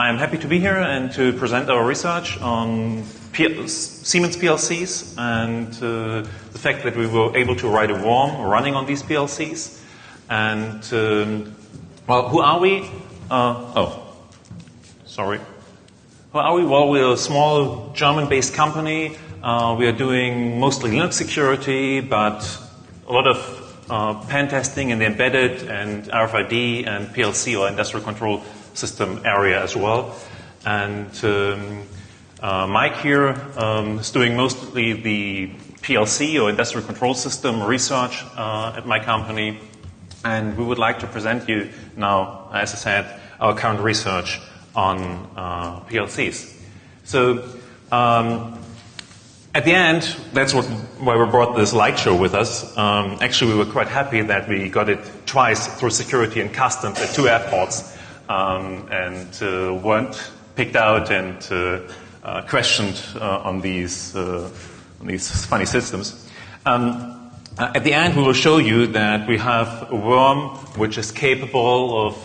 I'm happy to be here and to present our research on Siemens PLCs and the fact that we were able to write a worm running on these PLCs. And, well, who are we? Who are we? Well, we're a small German-based company. We are doing mostly Linux security, but a lot of pen testing in the embedded and RFID and PLC or industrial control system area as well. And Maik here is doing mostly the PLC or industrial control system research at my company. And we would like to present you now, as I said, our current research on PLCs. So at the end, that's why we brought this light show with us. Actually, we were quite happy that we got it twice through security and customs at 2 airports and weren't picked out and questioned on these funny systems. At the end, we will show you that we have a worm which is capable of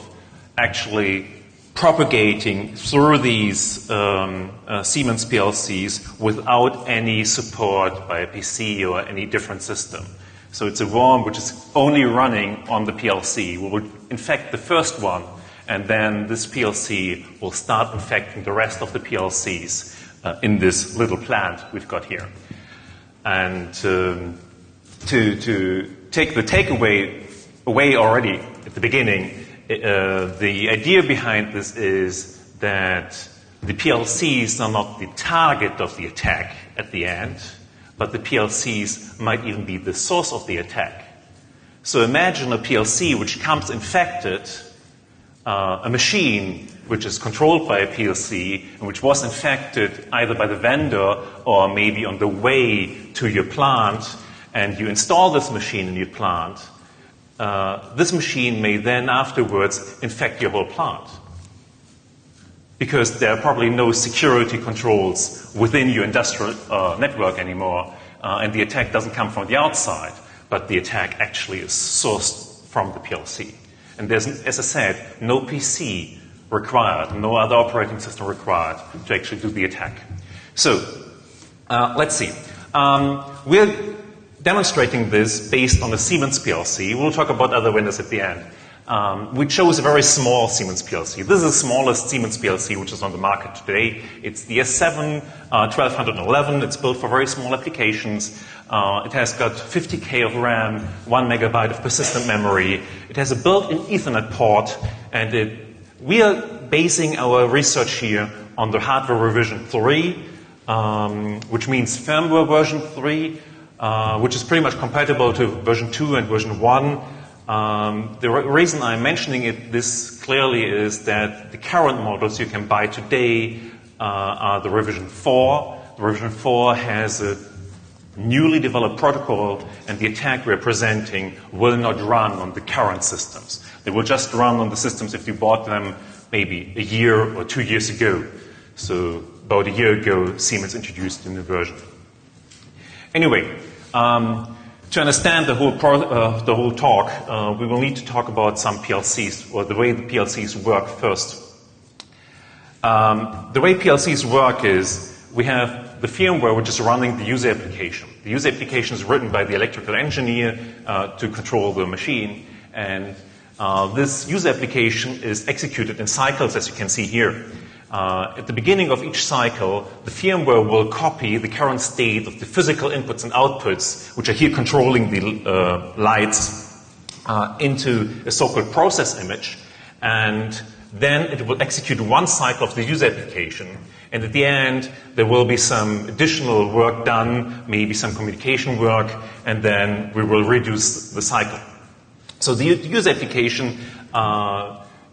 actually propagating through these Siemens PLCs without any support by a PC or any different system. So it's a worm which is only running on the PLC. We will infect the first one, and then this PLC will start infecting the rest of the PLCs in this little plant we've got here. And to take the takeaway away already at the beginning, the idea behind this is that the PLCs are not the target of the attack at the end, but the PLCs might even be the source of the attack. So imagine a PLC which comes infected, a machine which is controlled by a PLC and which was infected either by the vendor or maybe on the way to your plant, and you install this machine in your plant. This machine may then afterwards infect your whole plant, because there are probably no security controls within your industrial network anymore, and the attack doesn't come from the outside, but the attack actually is sourced from the PLC. And there's, as I said, no PC required, no other operating system required to actually do the attack. So, let's see. We're demonstrating this based on a Siemens PLC. We'll talk about other vendors at the end. We chose a very small Siemens PLC. This is the smallest Siemens PLC which is on the market today. It's the S7-1200. It's built for very small applications. It has got 50K of RAM, 1 megabyte of persistent memory. It has a built-in Ethernet port, and we are basing our research here on the hardware revision 3, which means firmware version 3, which is pretty much compatible to version 2 and version 1. The reason I'm mentioning it this clearly is that the current models you can buy today are the revision 4. The revision 4 has a newly developed protocol, and the attack we're presenting will not run on the current systems. They will just run on the systems if you bought them maybe a year or 2 years ago. So about a year ago, Siemens introduced a new version. Anyway, to understand the whole talk, we will need to talk about some PLCs, or the way the PLCs work first. The way PLCs work is we have the firmware which is running the user application. The user application is written by the electrical engineer to control the machine, and this user application is executed in cycles, as you can see here. At the beginning of each cycle, the firmware will copy the current state of the physical inputs and outputs, which are here controlling the lights, into a so-called process image, and then it will execute one cycle of the user application, and at the end there will be some additional work done, maybe some communication work, and then we will reduce the cycle. So the user application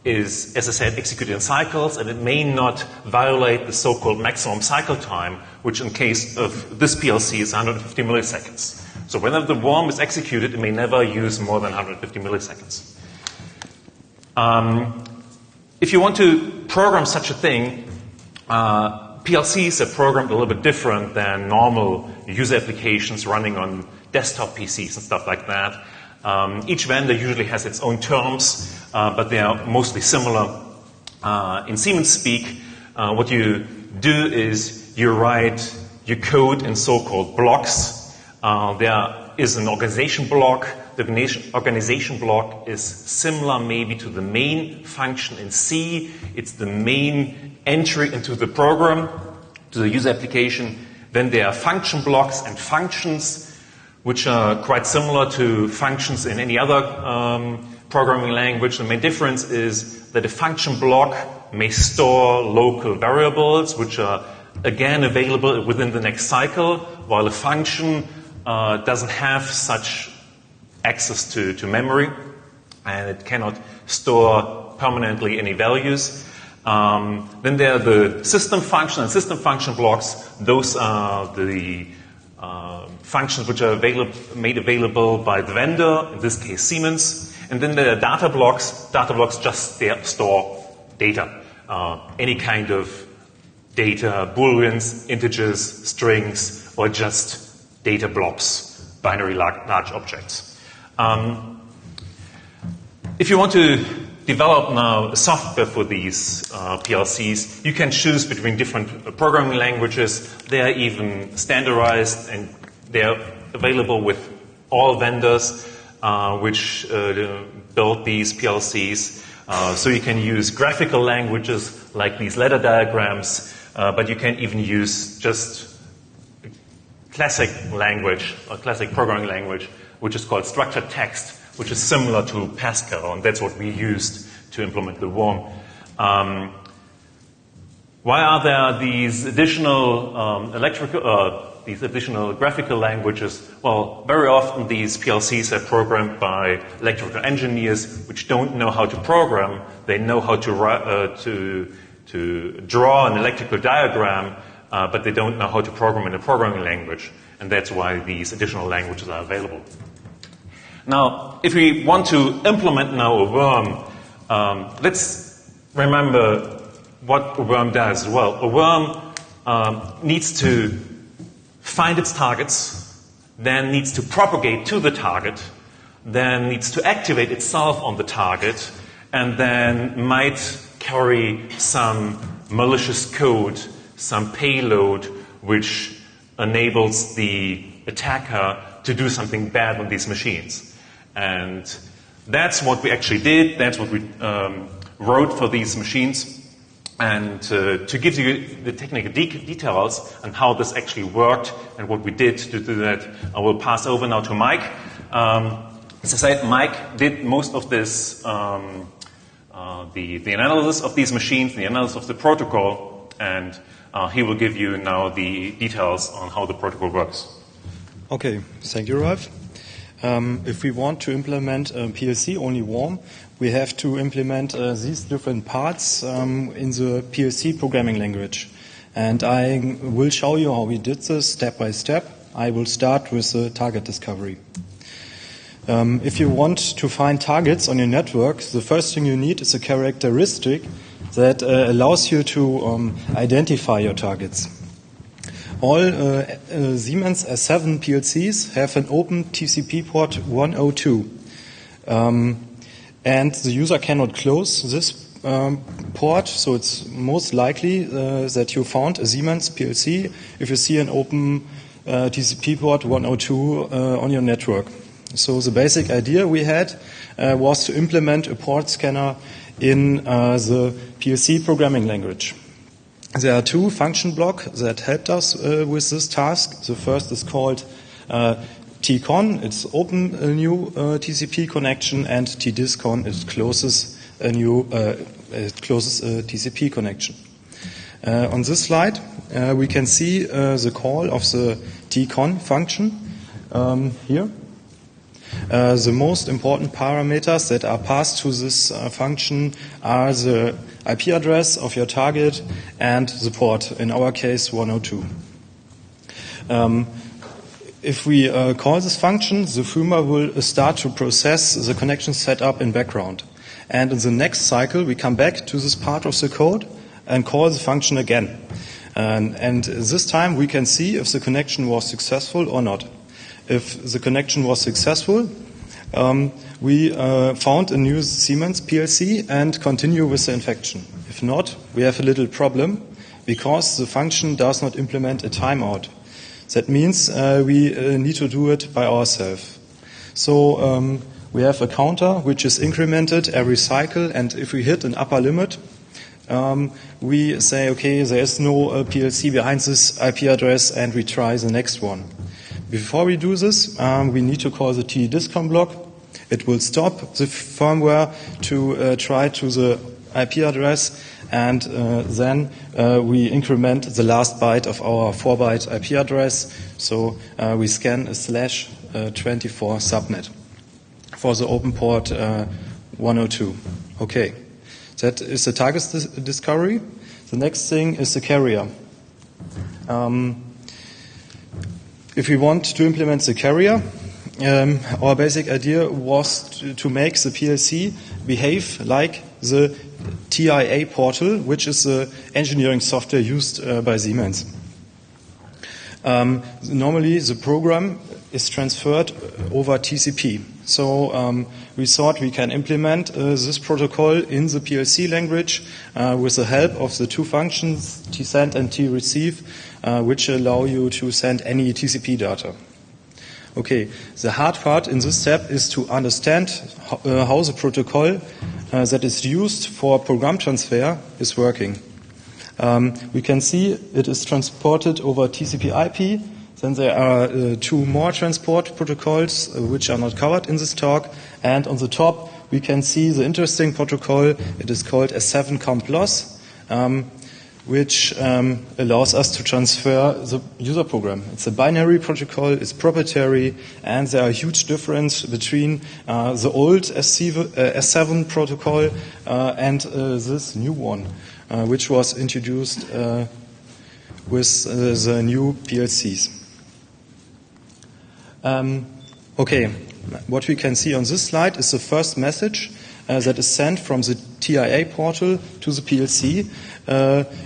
is, as I said, executed in cycles, and it may not violate the so-called maximum cycle time, which in case of this PLC is 150 milliseconds. So whenever the worm is executed, it may never use more than 150 milliseconds. If you want to program such a thing, PLCs are programmed a little bit different than normal user applications running on desktop PCs and stuff like that. Each vendor usually has its own terms, but they are mostly similar. In Siemens speak, what you do is you write your code in so-called blocks. There is an organization block. The organization block is similar maybe to the main function in C. It's the main entry into the program, to the user application. Then there are function blocks and functions, which are quite similar to functions in any other programming language. The main difference is that a function block may store local variables, which are again available within the next cycle, while a function doesn't have such access to memory, and it cannot store permanently any values. Then there are the system function and system function blocks. Those are the functions which are made available by the vendor, in this case Siemens. And then there are data blocks. Data blocks just store data, any kind of data, booleans, integers, strings, or just data blobs, binary large objects. If you want to develop now software for these PLCs, you can choose between different programming languages. They are even standardized, and they are available with all vendors which build these PLCs. So you can use graphical languages like these ladder diagrams, but you can even use just classic language or classic programming language, which is called structured text, which is similar to Pascal, and that's what we used to implement the worm. Why are there these additional these additional graphical languages? Well, very often these PLCs are programmed by electrical engineers which don't know how to program. They know how to draw an electrical diagram, but they don't know how to program in a programming language, and that's why these additional languages are available. Now, if we want to implement now a worm, let's remember what a worm does. Well, a worm needs to find its targets, then needs to propagate to the target, then needs to activate itself on the target, and then might carry some malicious code, some payload, which enables the attacker to do something bad on these machines. And that's what we actually did. That's what we wrote for these machines. And to give you the technical details on how this actually worked and what we did to do that, I will pass over now to Maik. As I said, Maik did most of this, the analysis of these machines, the analysis of the protocol, and he will give you now the details on how the protocol works. Okay, thank you, Ralf. If we want to implement a PLC-only worm, we have to implement these different parts in the PLC programming language. And I will show you how we did this step by step. I will start with the target discovery. If you want to find targets on your network, the first thing you need is a characteristic that allows you to identify your targets. All Siemens S7 PLCs have an open TCP port 102. And the user cannot close this port, so it's most likely that you found a Siemens PLC if you see an open TCP port 102 on your network. So the basic idea we had was to implement a port scanner in the PLC programming language. There are two function blocks that helped us with this task. The first is called tcon. It's open a new TCP connection, and tdiscon it closes a new TCP connection. On this slide, we can see the call of the tcon function here. The most important parameters that are passed to this function are the IP address of your target and the port, in our case 102. If we call this function, the firmware will start to process the connection setup in background. And in the next cycle, we come back to this part of the code and call the function again. And this time we can see if the connection was successful or not. If the connection was successful, we found a new Siemens PLC and continue with the infection. If not, we have a little problem because the function does not implement a timeout. That means we need to do it by ourselves. So we have a counter which is incremented every cycle, and if we hit an upper limit, we say, okay, there is no PLC behind this IP address, and we try the next one. Before we do this, we need to call the tdiscom block. It will stop the firmware to try to the IP address, and then we increment the last byte of our 4-byte IP address. So we scan a /24 subnet for the open port 102. Okay, that is the target discovery. The next thing is the carrier. If we want to implement the carrier, our basic idea was to make the PLC behave like the TIA portal, which is the engineering software used by Siemens. Normally, the program is transferred over TCP. So we thought we can implement this protocol in the PLC language with the help of the two functions, tsend and treceive, which allow you to send any TCP data. Okay, the hard part in this step is to understand how the protocol that is used for program transfer is working. We can see it is transported over TCP/IP. Then there are two more transport protocols which are not covered in this talk. And on the top, we can see the interesting protocol. It is called S7-1200, which allows us to transfer the user program. It's a binary protocol, it's proprietary, and there are huge differences between the old S7 protocol and this new one, which was introduced with the new PLCs. Okay, what we can see on this slide is the first message that is sent from the TIA portal to the PLC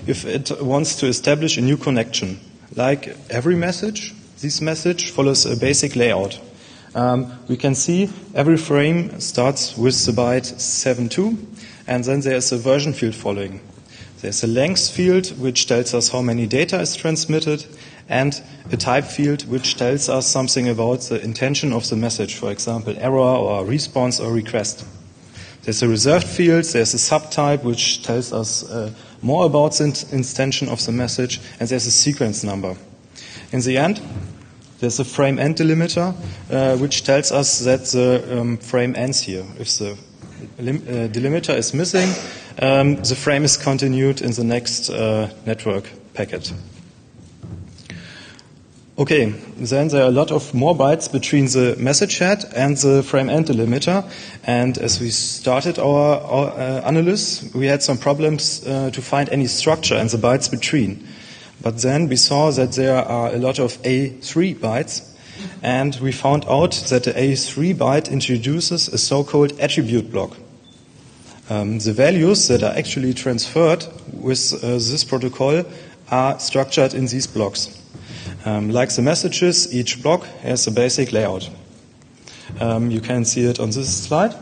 if it wants to establish a new connection. Like every message, this message follows a basic layout. We can see every frame starts with the byte 72, and then there's a version field following. There's a length field which tells us how many data is transmitted, and a type field which tells us something about the intention of the message, for example, error or response or request. There's a reserved field, there's a subtype which tells us more about the intention of the message, and there's a sequence number. In the end, there's a frame end delimiter which tells us that the frame ends here. If the delimiter is missing, the frame is continued in the next network packet. Okay, then there are a lot of more bytes between the message head and the frame end delimiter, and as we started our analysis, we had some problems to find any structure in the bytes between. But then we saw that there are a lot of A3 bytes, and we found out that the A3 byte introduces a so-called attribute block. The values that are actually transferred with this protocol are structured in these blocks. Like the messages, each block has a basic layout. You can see it on this slide.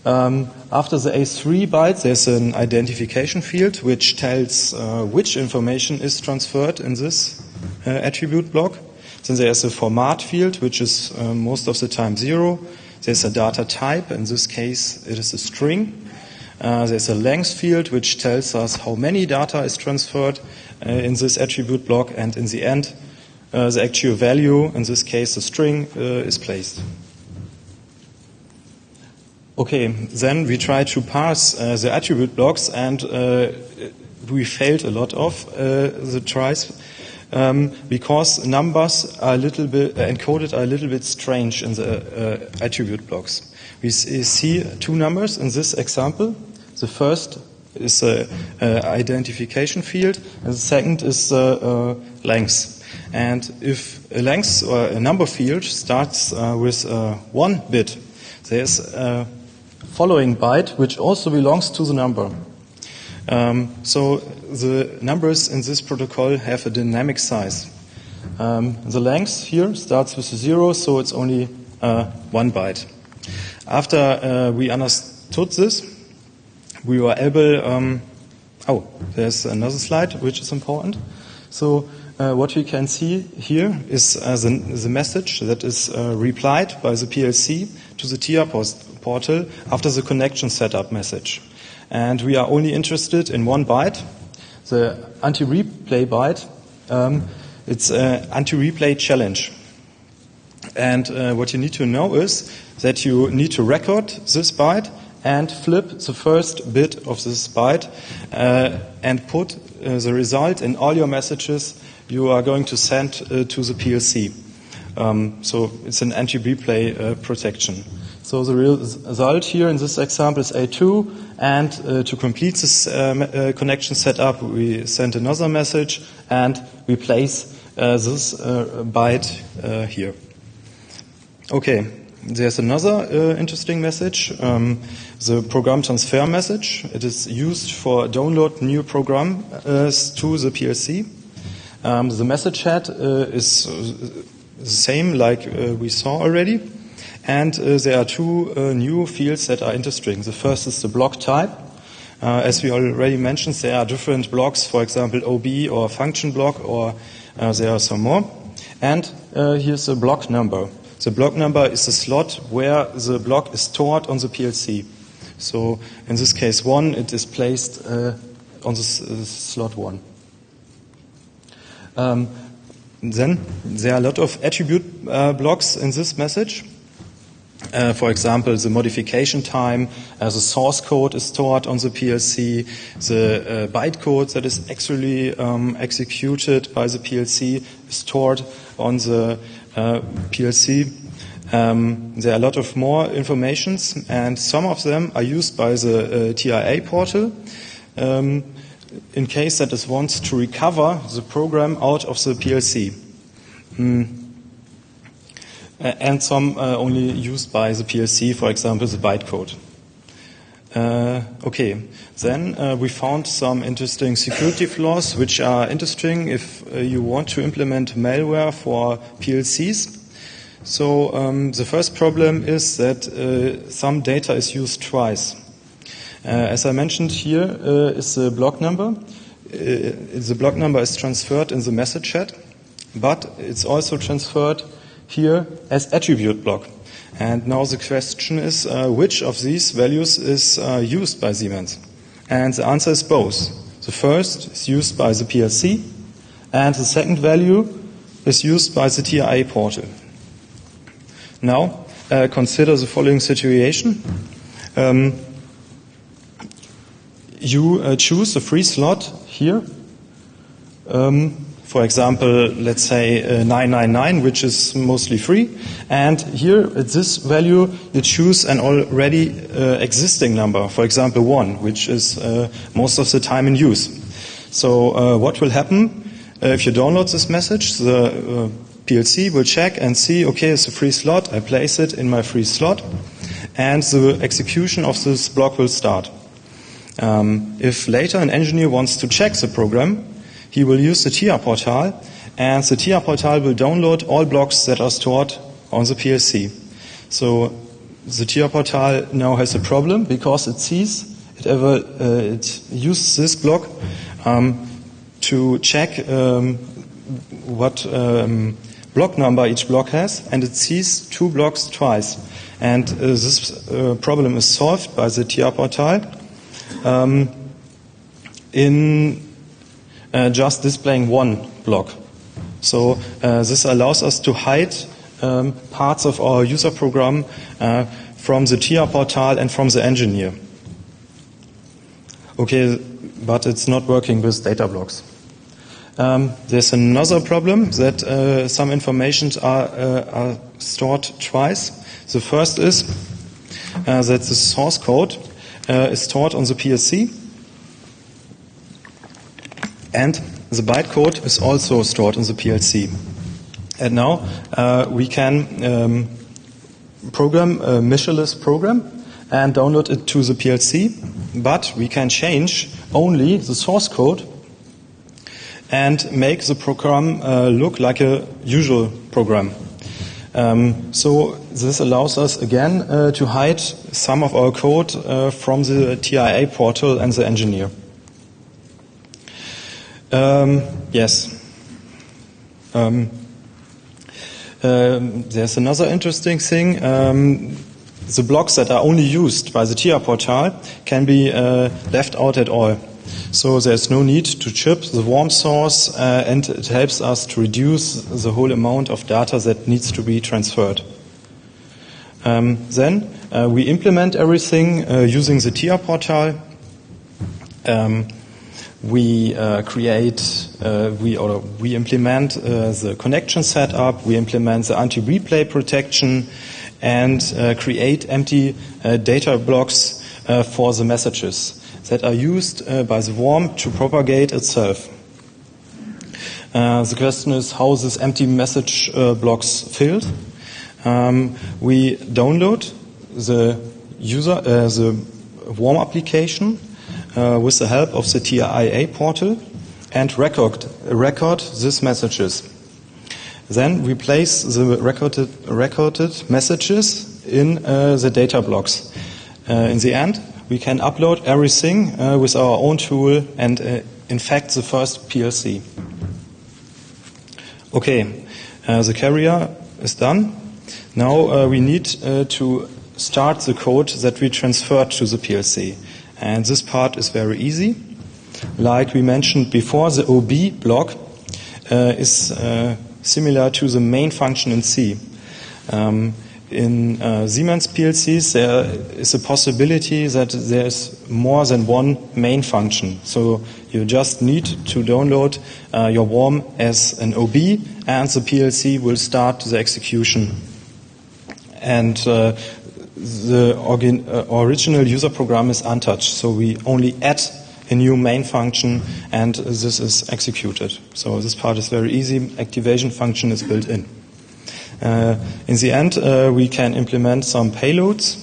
After the A3 byte, there's an identification field which tells which information is transferred in this attribute block. Then there's a format field, which is most of the time 0. There's a data type. In this case, it is a string. There's a length field, which tells us how many data is transferred in this attribute block. And in the end, the actual value, in this case the string, is placed. Okay, then we try to parse the attribute blocks, and we failed a lot of the tries because numbers are a little bit encoded are a little bit strange in the attribute blocks. We see two numbers in this example. The first is the identification field, and the second is the length. And if a length or a number field starts with 1 bit, there's a following byte which also belongs to the number. So the numbers in this protocol have a dynamic size. The length here starts with 0, so it's only 1 byte. After we understood this, we were able Oh, there's another slide which is important. So what we can see here is the message that is replied by the PLC to the TIA portal after the connection setup message. And we are only interested in one byte, the anti-replay byte. It's an anti-replay challenge. And what you need to know is that you need to record this byte and flip the first bit of this byte and put the result in all your messages you are going to send to the PLC. So it's an anti-replay protection. So the result here in this example is A2, and to complete this connection setup, we send another message and we place this byte here. Okay, there's another interesting message, the program transfer message. It is used for download new programs to the PLC. The message head is the same like we saw already. And there are two new fields that are interesting. The first is the block type. As we already mentioned, there are different blocks, for example, OB or function block, or there are some more. And here's the block number. The block number is the slot where the block is stored on the PLC. So in this case 1, it is placed on the slot 1. Then there are a lot of attribute blocks in this message. For example, the modification time, the source code is stored on the PLC, the bytecode that is actually executed by the PLC is stored on the PLC. There are a lot of more informations, and some of them are used by the TIA portal in case that it wants to recover the program out of the PLC. And some only used by the PLC, for example, the bytecode. Okay, then we found some interesting security flaws which are interesting if you want to implement malware for PLCs. So the first problem is that some data is used twice. As I mentioned here is the block number. The block number is transferred in the message head, but it's also transferred here as attribute block. And now the question is, which of these values is used by Siemens? And the answer is both. The first is used by the PLC, and the second value is used by the TIA portal. Now, consider the following situation. You choose a free slot here. For example, let's say 999, which is mostly free. And here, at this value, you choose an already existing number, for example, 1, which is most of the time in use. So what will happen if you download this message? The PLC will check and see, okay, it's a free slot. I place it in my free slot. And the execution of this block will start. If later an engineer wants to check the program, he will use the TIA portal, and the TIA portal will download all blocks that are stored on the PLC. So the TIA portal now has a problem because it sees it uses this block to check what block number each block has, and it sees 2 blocks twice. And this problem is solved by the TIA portal in just displaying 1 block. So this allows us to hide parts of our user program from the TIA portal and from the engineer. Okay, but it's not working with data blocks. There's another problem that some information are stored twice. The first is that the source code is stored on the PLC, and the bytecode is also stored on the PLC. And now we can program a measureless program and download it to the PLC, but we can change only the source code and make the program look like a usual program. So this allows us again to hide some of our code from the TIA portal and the engineer. Yes. There's another interesting thing. The blocks that are only used by the TIA portal can be left out at all. So there's no need to chip the worm source, and it helps us to reduce the whole amount of data that needs to be transferred. Then we implement everything using the TIA portal. We implement the connection setup, we implement the anti-replay protection, and create empty data blocks for the messages that are used by the worm to propagate itself. The question is how this empty message blocks filled. We download the worm application with the help of the TIA portal and record these messages. Then we place the recorded messages in the data blocks. In the end, we can upload everything with our own tool and infect the first PLC. Okay, the carrier is done. Now we need to start the code that we transferred to the PLC. And this part is very easy. Like we mentioned before, the OB block is similar to the main function in C. In Siemens PLCs, there is a possibility that there is more than one main function. So you just need to download your worm as an OB, and the PLC will start the execution. And the original user program is untouched, so we only add a new main function, and this is executed. So this part is very easy. Activation function is built in. In the end, we can implement some payloads.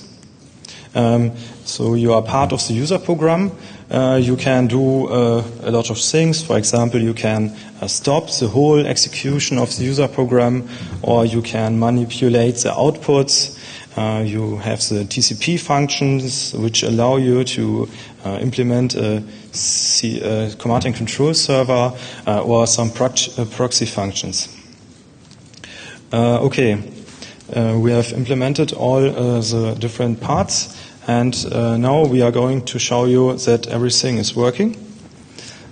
So you are part of the user program. You can do a lot of things. For example, you can stop the whole execution of the user program, or you can manipulate the outputs. You have the TCP functions, which allow you to implement a command and control server or some proxy functions. We have implemented all the different parts, and now we are going to show you that everything is working.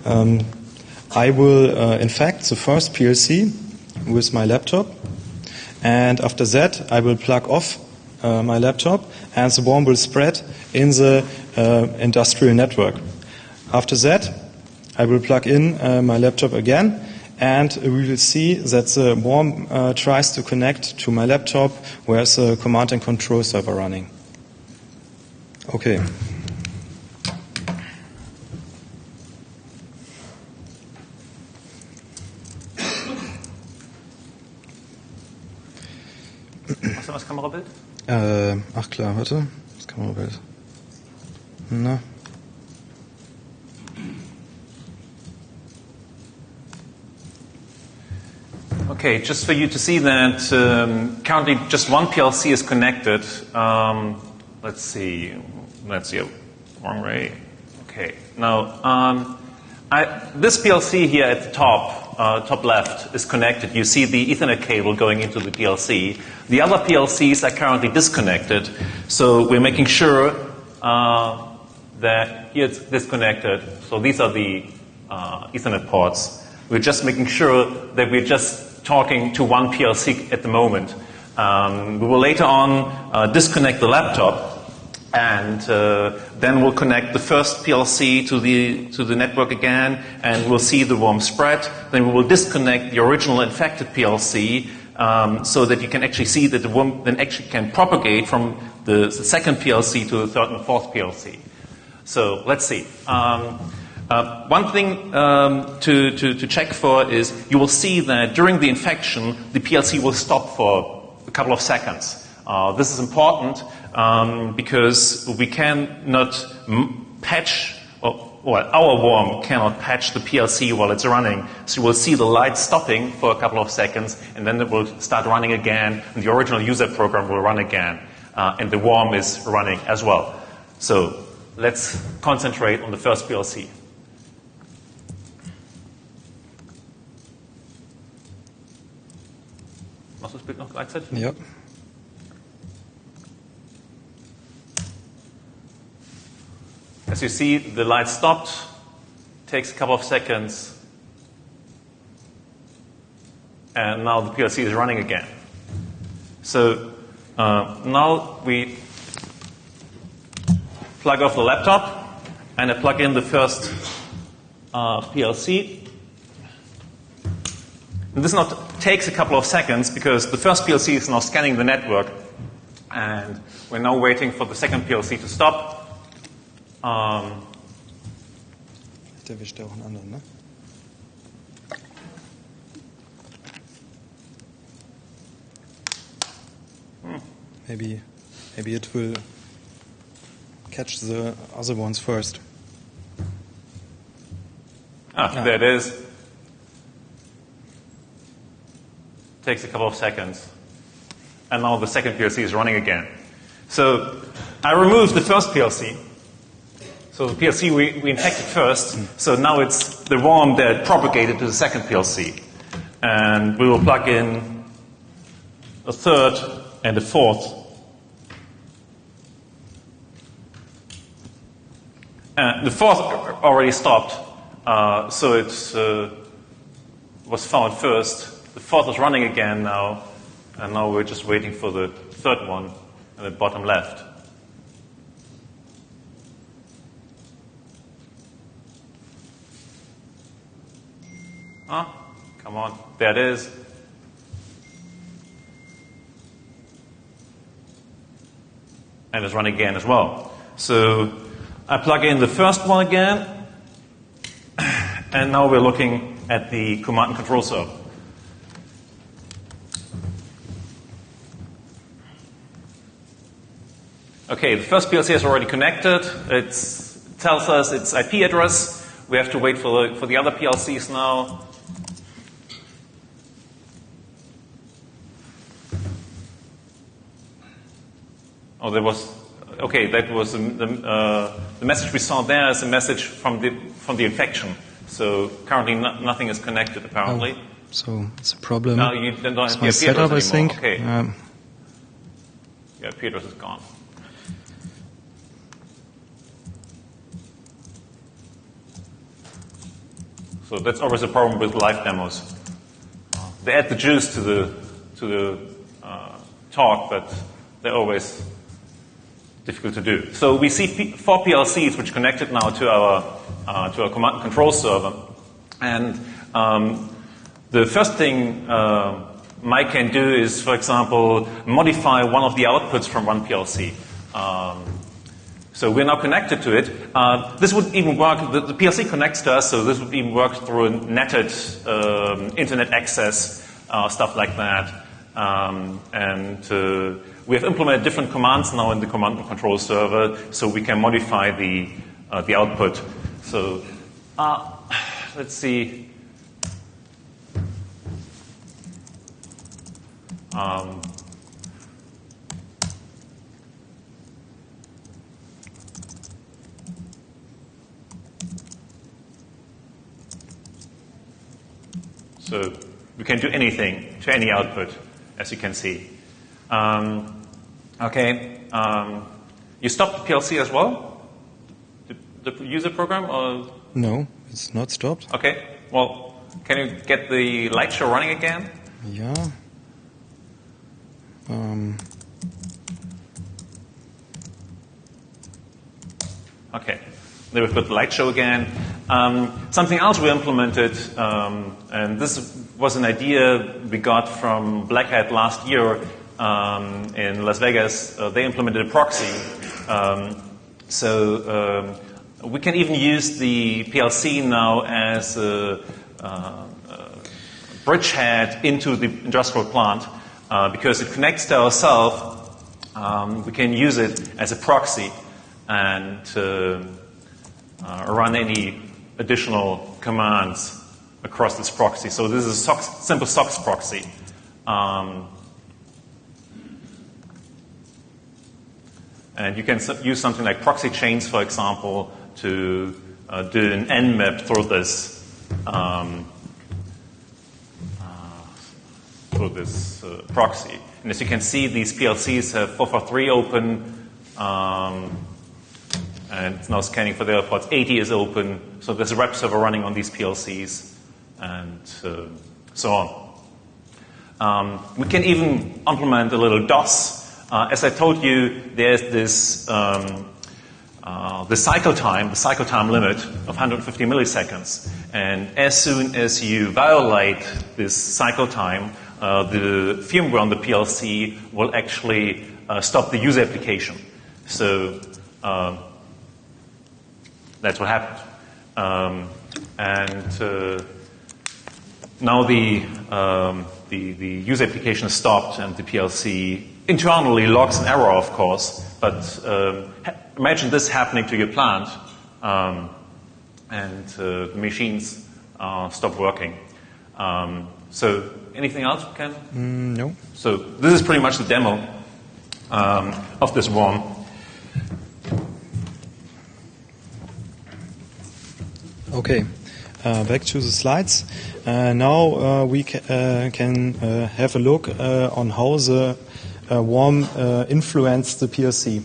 I will infect the first PLC with my laptop, and after that I will plug off my laptop, and the worm will spread in the industrial network. After that, I will plug in my laptop again, and we will see that the worm tries to connect to my laptop, where is a command and control server running. Okay. Hast du das Kamerabild? Ach klar, warte. Das Kamerabild. Na. Okay, just for you to see that currently just one PLC is connected. Let's see, wrong way. Okay, now this PLC here at the top left is connected. You see the Ethernet cable going into the PLC. The other PLCs are currently disconnected, so we're making sure that here it's disconnected. So these are the Ethernet ports. We're just making sure that we're just talking to one PLC at the moment. We will later on disconnect the laptop, and then we'll connect the first PLC to the network again, and we'll see the worm spread. Then we will disconnect the original infected PLC so that you can actually see that the worm then actually can propagate from the second PLC to the third and fourth PLC. So let's see. One thing to check for is you will see that during the infection, the PLC will stop for a couple of seconds. This is important because we cannot patch, our worm cannot patch the PLC while it's running. So you will see the light stopping for a couple of seconds, and then it will start running again, and the original user program will run again, and the worm is running as well. So let's concentrate on the first PLC. Machst du das Bild noch gleichzeitig? Ja. As you see, the light stopped, takes a couple of seconds, and now the PLC is running again. So now we plug off the laptop, and I plug in the first PLC. And this takes a couple of seconds because the first PLC is now scanning the network, and we're now waiting for the second PLC to stop. Der wischt auch einen anderen, ne? Maybe it will catch the other ones first. There it is. Takes a couple of seconds. And now the second PLC is running again. So I removed the first PLC. So the PLC we infected first. So now it's the worm that propagated to the second PLC. And we will plug in a third and a fourth. The fourth already stopped. So it was found first. The fourth is running again now. And now we're just waiting for the third one at the bottom left. Come on, there it is. And it's running again as well. So I plug in the first one again, and now we're looking at the command and control server. Okay, the first PLC is already connected. It tells us its IP address. We have to wait for the other PLCs now. Oh, that was the message we saw there is a message from the infection. So currently nothing is connected apparently. Oh, so it's a problem. No, you don't have my the IP setup, address I think. Okay. Yeah, IP address is gone. So that's always a problem with live demos. They add the juice to the talk, but they're always difficult to do. So we see 4 PLCs which connected now to our command and control server, and the first thing Maik can do is, for example, modify one of the outputs from one PLC. So we're now connected to it. This would even work, the PLC connects to us, so this would even work through a netted internet access, stuff like that. We have implemented different commands now in the command and control server, so we can modify the output. So let's see. So we can do anything to any output, as you can see. You stopped the PLC as well? The user program? Or? No, it's not stopped. Okay. Well, can you get the light show running again? Yeah. Okay. There we've got the light show again. Something else we implemented, and this was an idea we got from Black Hat last year in Las Vegas. They implemented a proxy. So we can even use the PLC now as a bridgehead into the industrial plant because it connects to ourselves. We can use it as a proxy and run any additional commands across this proxy. So this is a simple SOX proxy. And you can use something like proxy chains, for example, to do an nmap through this for this proxy. And as you can see, these PLCs have 443 open, and it's now scanning for the other ports. 80 is open, so there's a web server running on these PLCs, and so on. We can even implement a little DOS. As I told you, there's this the cycle time limit of 150 milliseconds. And as soon as you violate this cycle time, the firmware on the PLC will actually stop the user application. So that's what happened. Now the user application is stopped, and the PLC internally logs an error, of course. But imagine this happening to your plant, and the machines stop working. So anything else, Ken? No. So this is pretty much the demo of this worm. Okay, back to the slides. Now we can have a look on how the worm influenced the PLC.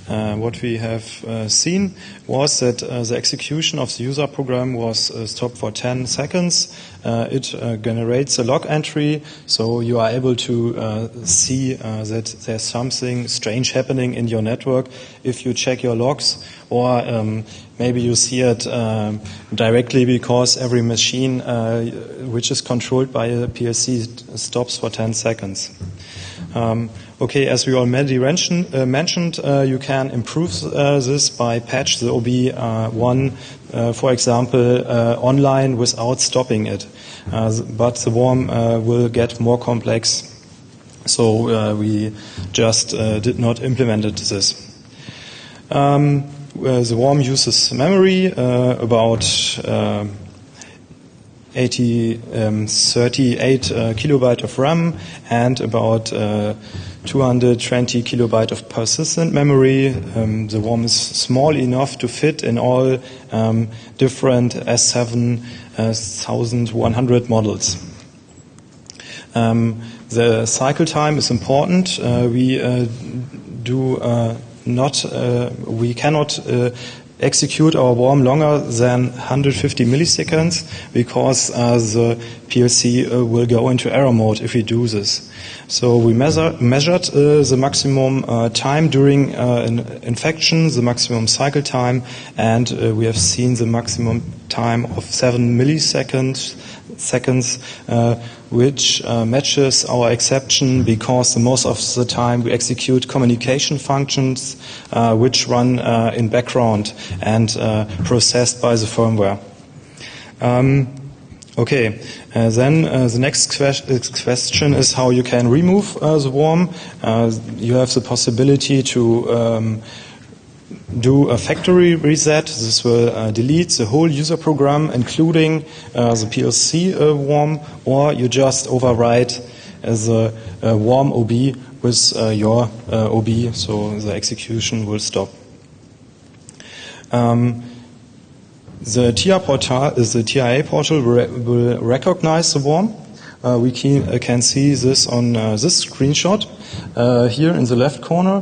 What we have seen was that the execution of the user program was stopped for 10 seconds. It generates a log entry, so you are able to see that there's something strange happening in your network if you check your logs, or maybe you see it directly because every machine which is controlled by a PLC stops for 10 seconds. Okay, as we already mentioned, you can improve this by patch the OB1, for example, online without stopping it. But the worm will get more complex, so we just did not implement this. The worm uses memory, about 38 kilobyte of RAM and about 220 kilobyte of persistent memory. The worm is small enough to fit in all different S7-1200 models. The cycle time is important. We cannot execute our worm longer than 150 milliseconds because the PLC will go into error mode if we do this. So we measured the maximum time during an infection, the maximum cycle time, and we have seen the maximum time of 7 milliseconds, which matches our exception because most of the time we execute communication functions which run in background and processed by the firmware. Then the next question is how you can remove the worm. You have the possibility to do a factory reset. This will delete the whole user program, including the PLC worm, or you just override the worm OB with your OB, so the execution will stop. The TIA portal will recognize the worm. We can see this on this screenshot. Here in the left corner,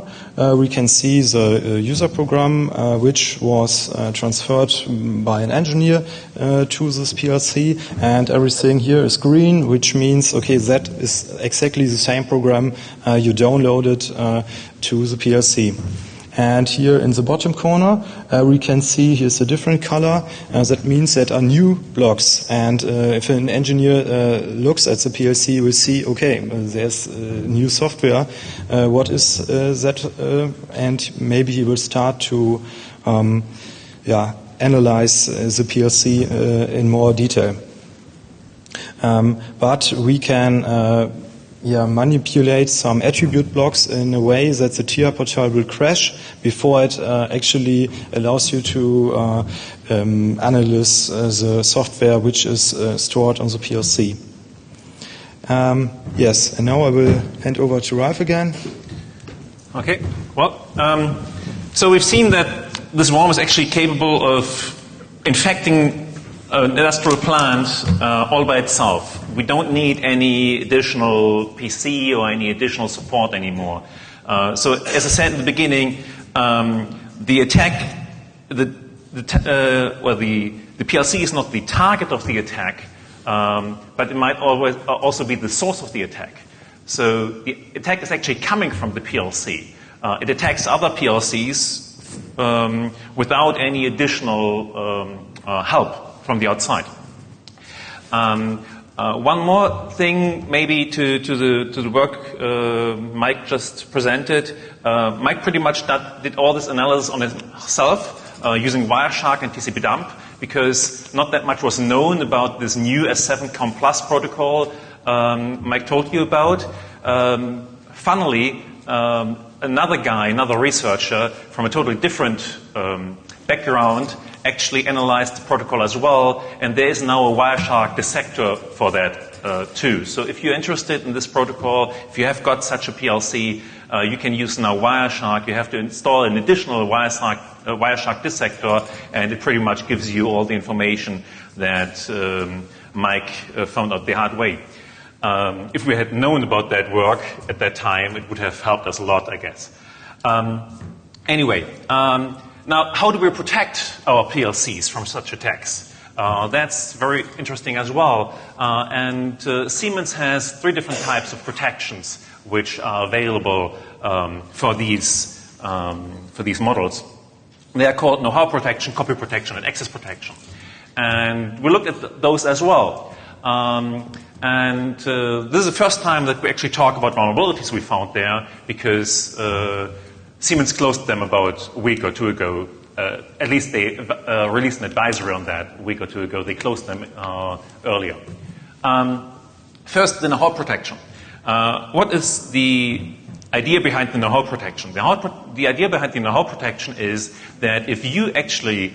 we can see the user program which was transferred by an engineer to this PLC, and everything here is green, which means, okay, that is exactly the same program you downloaded to the PLC. And here in the bottom corner, we can see here's a different color. That means that are new blocks. And if an engineer looks at the PLC, we'll see, okay, there's new software. What is that? And maybe he will start to analyze the PLC in more detail. But we can manipulate some attribute blocks in a way that the TIA portal will crash before it actually allows you to analyze the software which is stored on the PLC. Yes, and now I will hand over to Ralf again. Okay, well, so we've seen that this worm is actually capable of infecting an industrial plant all by itself. We don't need any additional PC or any additional support anymore. So as I said in the beginning, the attack, the PLC is not the target of the attack, but it might always also be the source of the attack. So the attack is actually coming from the PLC. It attacks other PLCs without any additional help from the outside. One more thing, maybe to the work Maik just presented. Maik pretty much did all this analysis on himself using Wireshark and TCP dump, because not that much was known about this new S7 Plus protocol Maik told you about. Funnily, another researcher from a totally different background actually analyzed the protocol as well, and there is now a Wireshark dissector for that too. So if you're interested in this protocol, if you have got such a PLC, you can use now Wireshark. You have to install an additional Wireshark dissector, and it pretty much gives you all the information that Maik found out the hard way. If we had known about that work at that time, it would have helped us a lot, I guess. Anyway, now how do we protect our PLCs from such attacks? That's very interesting as well. And Siemens has 3 different types of protections which are available for these models. They are called Knowhow Protection, Copy Protection, and Access Protection. And we looked at those as well. And this is the first time that we actually talk about vulnerabilities we found there, because Siemens closed them about a week or 2 ago. At least they released an advisory on that a week or 2 ago. They closed them earlier. First, the Knowhow Protection. What is the idea behind the Knowhow Protection? The idea behind the Knowhow Protection is that if you actually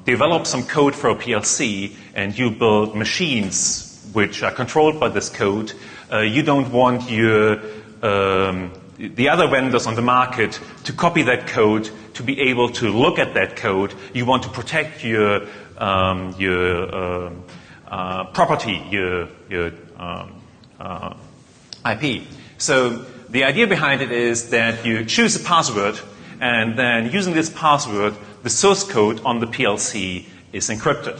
develop some code for a PLC and you build machines which are controlled by this code, you don't want the other vendors on the market to copy that code, to be able to look at that code. You want to protect your property, your IP. So the idea behind it is that you choose a password, and then using this password, the source code on the PLC is encrypted.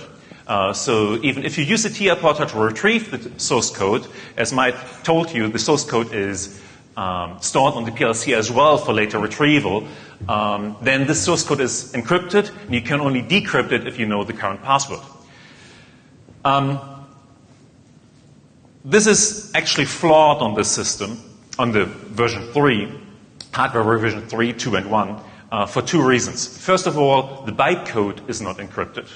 So even if you use a TR porter to retrieve the source code, as Maik told you, the source code is stored on the PLC as well for later retrieval, then this source code is encrypted, and you can only decrypt it if you know the current password. This is actually flawed on this system, on the version 3, hardware revision 3, 2, and 1, for 2 reasons. First of all, the bytecode is not encrypted.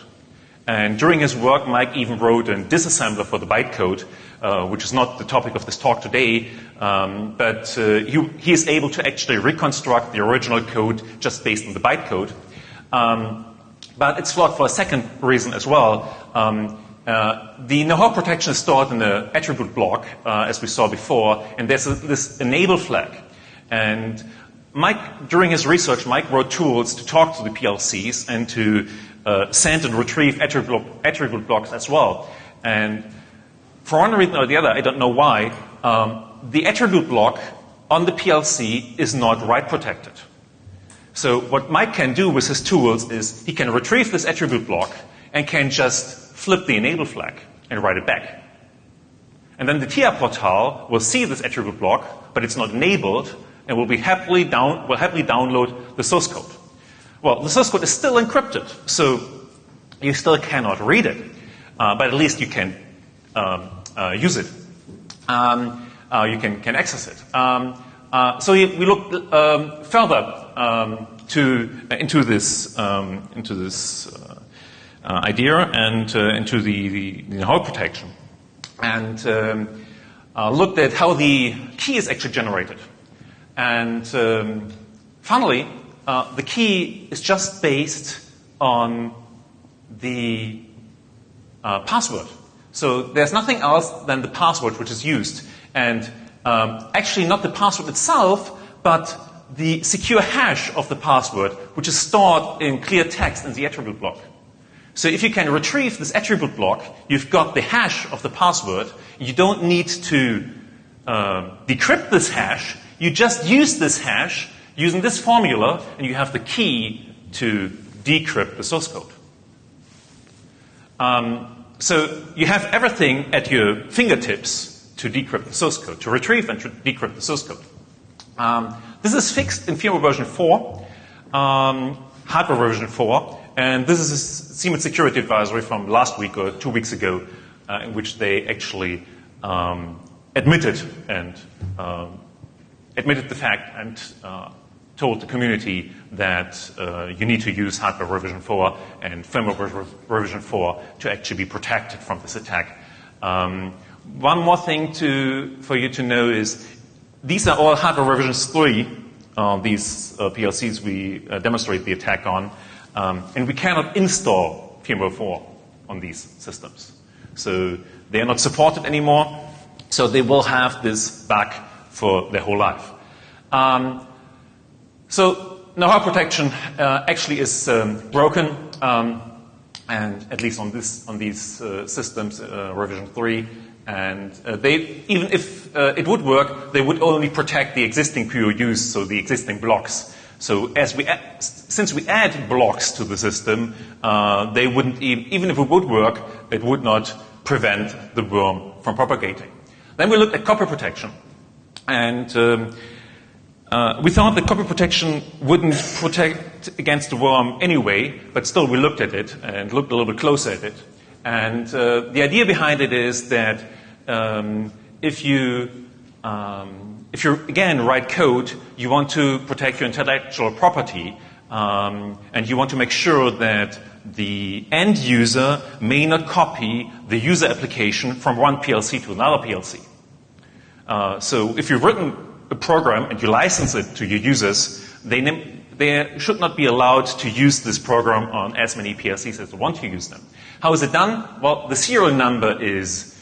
And during his work, Maik even wrote a disassembler for the bytecode, which is not the topic of this talk today, but he is able to actually reconstruct the original code just based on the bytecode. But it's flawed for a second reason as well. The Knowhow Protection is stored in the attribute block, as we saw before, and there's this enable flag. And Maik, during his research, Maik wrote tools to talk to the PLCs and to send and retrieve attribute blocks as well. And for one reason or the other, I don't know why, the attribute block on the PLC is not write protected. So what Maik can do with his tools is he can retrieve this attribute block and can just flip the enable flag and write it back. And then the TR portal will see this attribute block, but it's not enabled, and will happily download the source code. Well, the source code is still encrypted, so you still cannot read it, but at least you can use it. You can access it. So we looked further into this idea and into the Knowhow Protection, and looked at how the key is actually generated. And funnily, the key is just based on the password. So there's nothing else than the password which is used. And actually not the password itself, but the secure hash of the password, which is stored in clear text in the attribute block. So if you can retrieve this attribute block, you've got the hash of the password. You don't need to decrypt this hash. You just use this hash using this formula, and you have the key to decrypt the source code. So you have everything at your fingertips to decrypt the source code, to retrieve and to decrypt the source code. This is fixed in firmware version 4, hardware version 4, and this is a Siemens security advisory from last week or 2 weeks ago, in which they actually admitted the fact and told the community that you need to use hardware revision 4 and firmware revision 4 to actually be protected from this attack. One more thing for you to know is these are all hardware revisions 3, these PLCs we demonstrate the attack on, and we cannot install firmware 4 on these systems. So they are not supported anymore, so they will have this bug for their whole life. So Knowhow Protection actually is broken, and at least on these systems, revision 3. And even if it would work, they would only protect the existing POUs, so the existing blocks. So since we add blocks to the system, they wouldn't even if it would work, it would not prevent the worm from propagating. Then we looked at copy protection, and we thought that copy protection wouldn't protect against the worm anyway, but still we looked at it and looked a little bit closer at it. And the idea behind it is that if you again write code, you want to protect your intellectual property, and you want to make sure that the end user may not copy the user application from one PLC to another PLC. So if you've written a program and you license it to your users, they should not be allowed to use this program on as many PLCs as they want to use them. How is it done? Well, the serial number is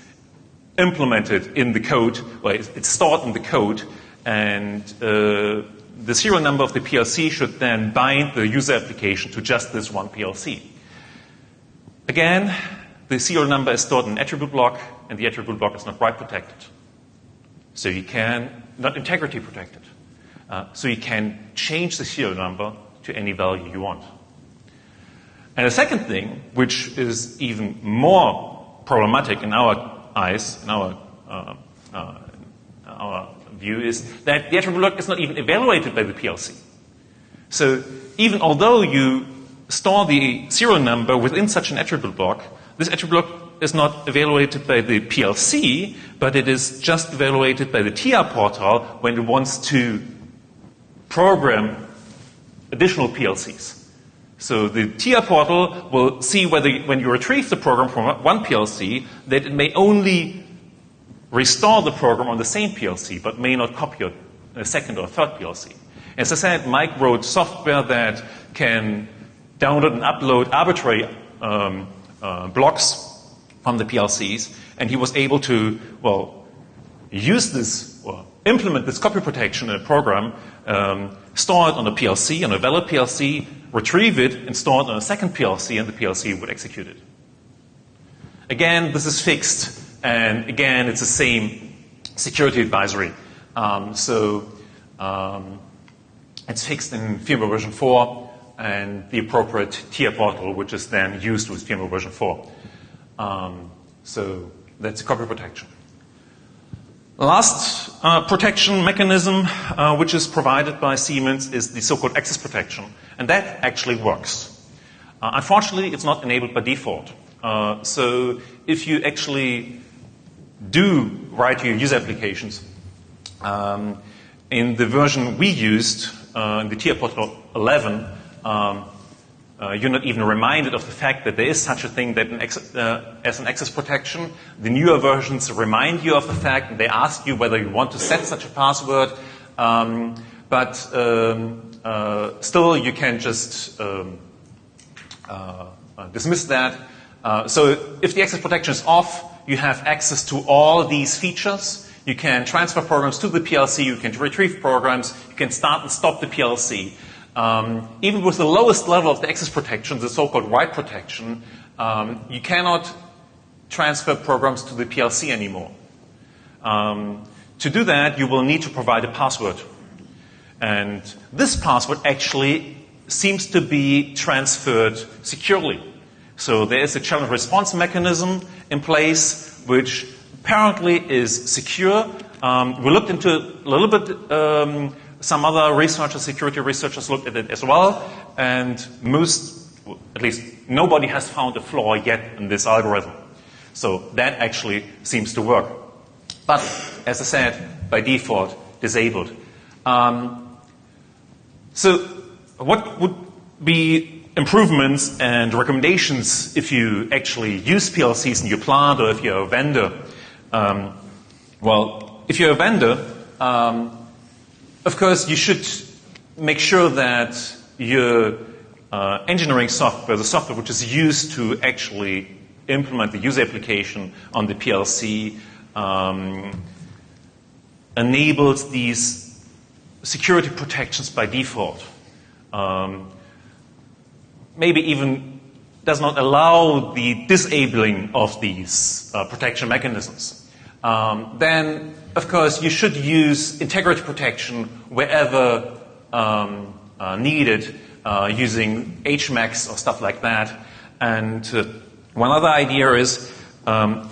implemented in the code, well, it's stored in the code, and the serial number of the PLC should then bind the user application to just this one PLC. Again, the serial number is stored in an attribute block, and the attribute block is not write protected. So you can, not integrity protected. So you can change the serial number to any value you want. And the second thing, which is even more problematic in our eyes, in our view, is that the attribute block is not even evaluated by the PLC. So even although you store the serial number within such an attribute block, this attribute block is not evaluated by the PLC, but it is just evaluated by the TR portal when it wants to program additional PLCs. So the TR portal will see whether, when you retrieve the program from one PLC, that it may only restore the program on the same PLC, but may not copy a second or third PLC. As I said, Maik wrote software that can download and upload arbitrary blocks from the PLCs, and he was able to, use this, or implement this copy protection in a program, store it on a PLC, on a valid PLC, retrieve it, and store it on a second PLC, and the PLC would execute it. Again, this is fixed, and again, it's the same security advisory. It's fixed in firmware version 4, and the appropriate TR portal, which is then used with firmware version 4. So that's copy protection. Last protection mechanism which is provided by Siemens is the so-called access protection, and that actually works. Unfortunately, it's not enabled by default. So if you actually do write your user applications, in the version we used, in the TR portal 11, you're not even reminded of the fact that there is such a thing that as an access protection. The newer versions remind you of the fact, and they ask you whether you want to set such a password. But still, you can just dismiss that. So if the access protection is off, you have access to all these features. You can transfer programs to the PLC. You can retrieve programs. You can start and stop the PLC. Even with the lowest level of the access protection, the so-called write protection, you cannot transfer programs to the PLC anymore. To do that, you will need to provide a password. And this password actually seems to be transferred securely. So there is a challenge response mechanism in place which apparently is secure. We looked into it a little bit. Some other researchers, security researchers, looked at it as well. And at least nobody has found a flaw yet in this algorithm. So that actually seems to work. But as I said, by default, disabled. So what would be improvements and recommendations if you actually use PLCs in your plant or if you're a vendor? Well, if you're a vendor, of course, you should make sure that your engineering software, the software which is used to actually implement the user application on the PLC, enables these security protections by default. Maybe even does not allow the disabling of these protection mechanisms. Then, of course, you should use integrity protection wherever needed, using HMAX or stuff like that. And one other idea is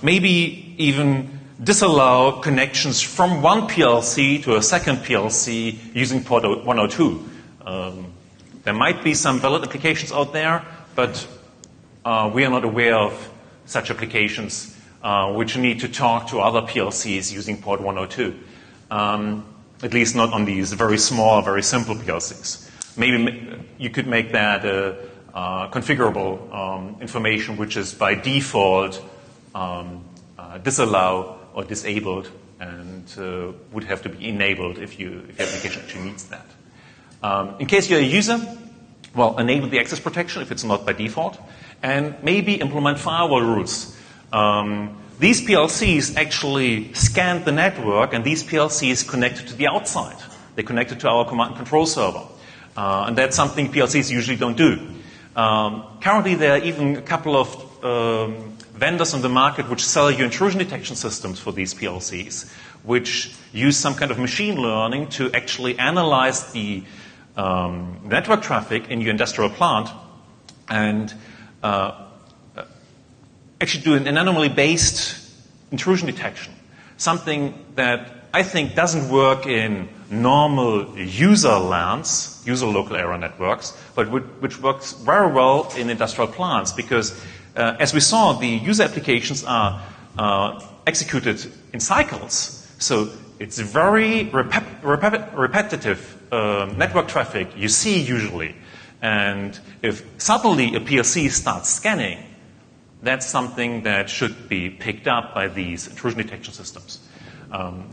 maybe even disallow connections from one PLC to a second PLC using port 102. There might be some valid applications out there, but we are not aware of such applications which need to talk to other PLCs using port 102. At least not on these very small, very simple PLCs. Maybe you could make that configurable information which is by default disallow or disabled and would have to be enabled if your application actually needs that. In case you're a user, well, enable the access protection if it's not by default, and maybe implement firewall rules. These PLCs actually scan the network, and these PLCs connected to the outside. They're connected to our command and control server. And that's something PLCs usually don't do. Currently, there are even a couple of vendors on the market which sell you intrusion detection systems for these PLCs, which use some kind of machine learning to actually analyze the network traffic in your industrial plant and actually do an anomaly-based intrusion detection, something that I think doesn't work in normal user LANs, user local area networks, but which works very well in industrial plants because, as we saw, the user applications are executed in cycles. So it's very repetitive network traffic you see usually. And if suddenly a PLC starts scanning, that's something that should be picked up by these intrusion detection systems.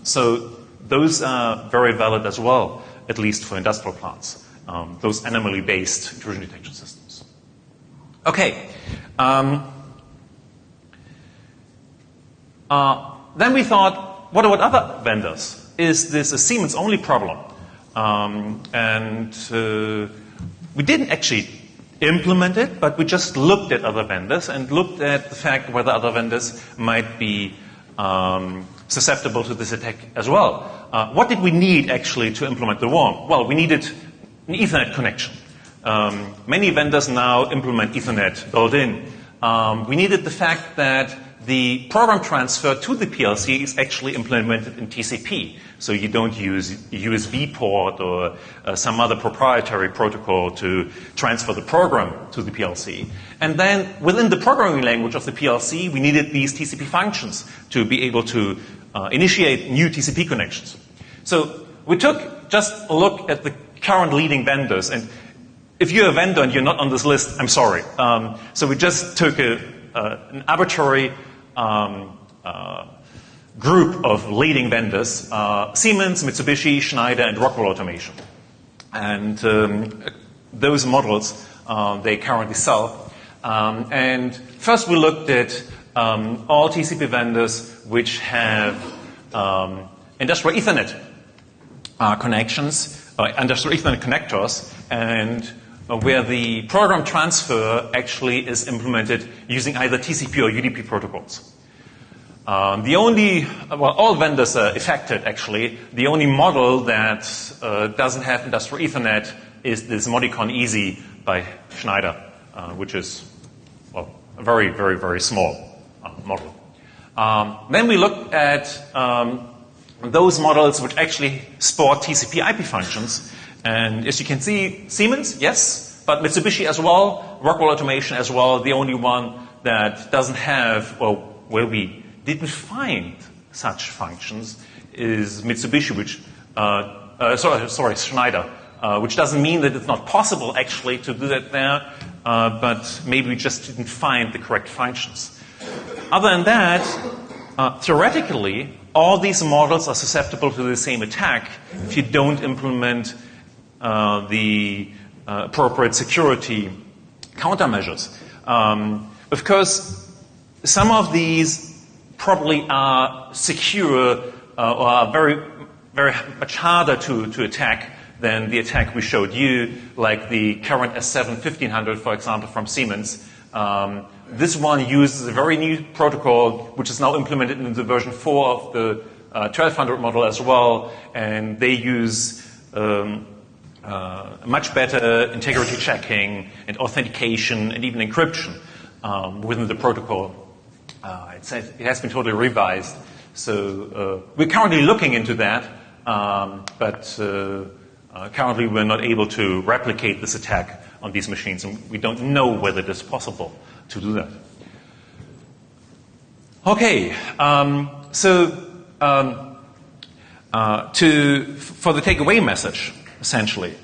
So those are very valid as well, at least for industrial plants, those anomaly-based intrusion detection systems. Okay. Then we thought, what about other vendors? Is this a Siemens-only problem? We didn't actually implement it, but we just looked at other vendors and looked at the fact whether other vendors might be susceptible to this attack as well. What did we need actually to implement the worm? Well, we needed an Ethernet connection. Many vendors now implement Ethernet built in. We needed the fact that the program transfer to the PLC is actually implemented in TCP. So you don't use a USB port or some other proprietary protocol to transfer the program to the PLC. And then within the programming language of the PLC, we needed these TCP functions to be able to initiate new TCP connections. So we took just a look at the current leading vendors. And if you're a vendor and you're not on this list, I'm sorry. So we just took an arbitrary group of leading vendors, Siemens, Mitsubishi, Schneider, and Rockwell Automation. And those models they currently sell. And first we looked at all TCP vendors which have industrial Ethernet connections, industrial Ethernet connectors, and where the program transfer actually is implemented using either TCP or UDP protocols. All vendors are affected actually. The only model that doesn't have industrial Ethernet is this Modicon Easy by Schneider, which is, well, a very, very, very small model. Then we look at those models which actually support TCP IP functions. And as you can see, Siemens, yes, but Mitsubishi as well, Rockwell Automation as well. The only one that doesn't have, or where we didn't find such functions is Mitsubishi, which, Schneider, which doesn't mean that it's not possible actually to do that there, but maybe we just didn't find the correct functions. Other than that, theoretically, all these models are susceptible to the same attack if you don't implement the appropriate security countermeasures. Of course, some of these probably are secure or are very, very much harder to attack than the attack we showed you, like the current S7-1200, for example, from Siemens. This one uses a very new protocol, which is now implemented in the version 4 of the 1200 model as well, and they use much better integrity checking and authentication and even encryption within the protocol. It has been totally revised. So we're currently looking into that, but currently we're not able to replicate this attack on these machines, and we don't know whether it is possible to do that. Okay, for the takeaway message, essentially,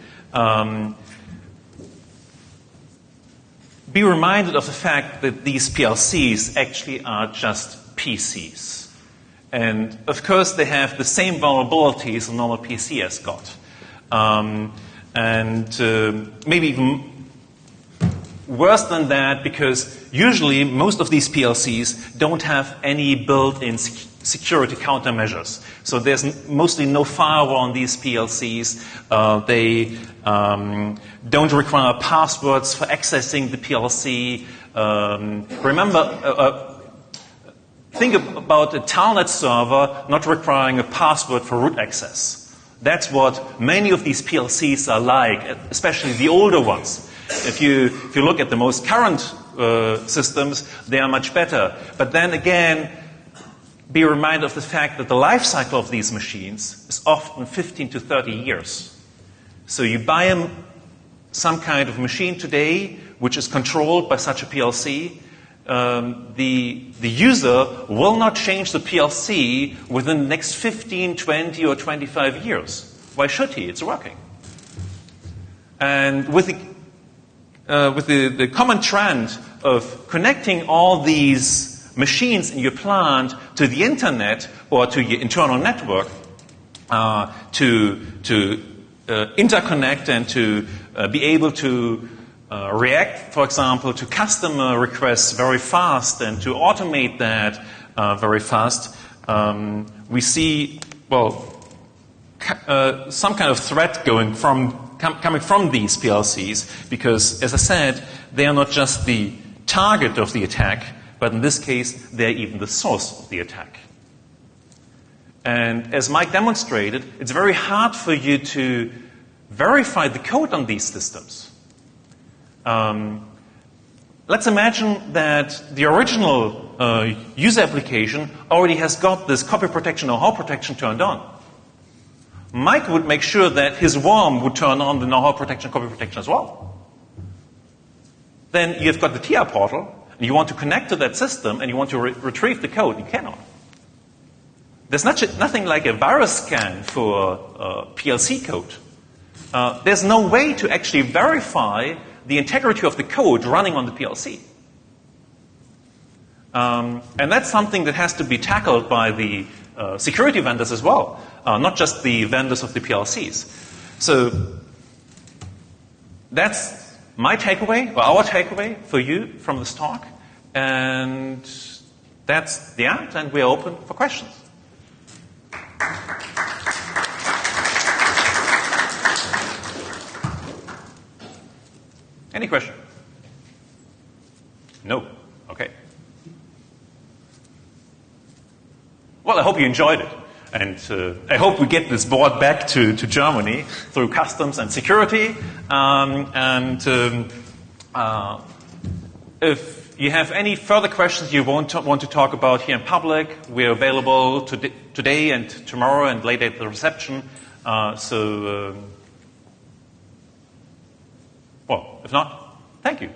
be reminded of the fact that these PLCs actually are just PCs. And of course, they have the same vulnerabilities a normal PC has got. Maybe even worse than that, because usually most of these PLCs don't have any built-in security countermeasures. So there's mostly no firewall on these PLCs. They don't require passwords for accessing the PLC. Think about a Telnet server not requiring a password for root access. That's what many of these PLCs are like, especially the older ones. If you look at the most current systems, they are much better. But then again, be reminded of the fact that the life cycle of these machines is often 15 to 30 years. So you buy some kind of machine today which is controlled by such a PLC. The user will not change the PLC within the next 15, 20, or 25 years. Why should he? It's working. And with the common trend of connecting all these machines in your plant to the internet or to your internal network to interconnect and to be able to react, for example, to customer requests very fast and to automate that very fast, we see, some kind of threat coming from these PLCs, because, as I said, they are not just the target of the attack, but in this case, they're even the source of the attack. And as Maik demonstrated, it's very hard for you to verify the code on these systems. Let's imagine that the original user application already has got this copy protection, Knowhow Protection turned on. Maik would make sure that his worm would turn on the Knowhow Protection, copy protection as well. Then you've got the TIA portal, and you want to connect to that system, and you want to retrieve the code. You cannot. There's nothing like a virus scan for PLC code. There's no way to actually verify the integrity of the code running on the PLC. And that's something that has to be tackled by the security vendors as well, not just the vendors of the PLCs. So that's my takeaway, or our takeaway for you from this talk. And that's the end, and we're open for questions. Any question? No. Okay. Well, I hope you enjoyed it. And I hope we get this board back to Germany through customs and security. If you have any further questions you want to talk about here in public, we're available today and tomorrow and later at the reception. Well, if not, thank you.